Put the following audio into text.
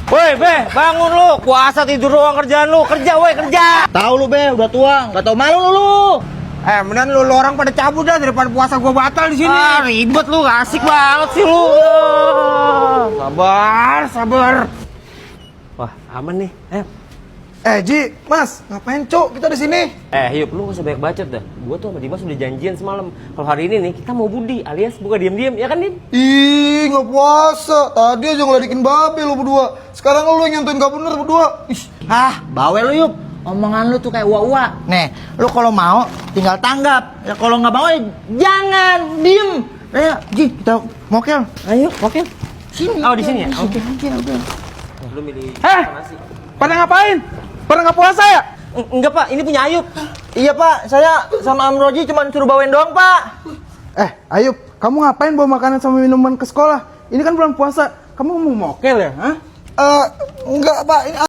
Woi, Be, bangun lu. Puasa tidur doang kerjaan lu. Kerja, woi, kerja. Tahu lu Be, udah tua, nggak tahu malu lu. Mendingan lu orang pada cabut dah daripada puasa gua batal di sini. Ah, ribet lu, gak asik banget sih lu. Sabar. Wah, aman nih. Ji, Mas, ngapain cok kita di sini? Yuk, lu gak usah banyak bacot dah. Gua tuh sama Dimas udah janjian semalam. Kalau hari ini nih, kita mau budi alias buka diam-diam, ya kan, Dim? Ih, nggak puasa. Tadi aja ngeladikin babe lu berdua. Sekarang lu yang nyentuhin gak bener berdua. Ih, Bawel lu Yup. Omongan lu tuh kayak uwa-uwa. Nih, lu kalau mau tinggal tanggap. Ya kalau nggak mau ya jangan diem. Ayo, Ji, kita mokel. Ayo, oke. Sini. Oh, di sini ya? Oke, oke. Lu milih nasi. pada ngapain? Pada nggak puasa ya? Enggak, Pak. Ini punya Ayub. Iya, Pak. Saya sama Am Roji cuma suruh bawain doang, Pak. Ayub, kamu ngapain bawa makanan sama minuman ke sekolah? Ini kan bulan puasa. Kamu mau mokel ya? Hah? Enggak, Pak. Ini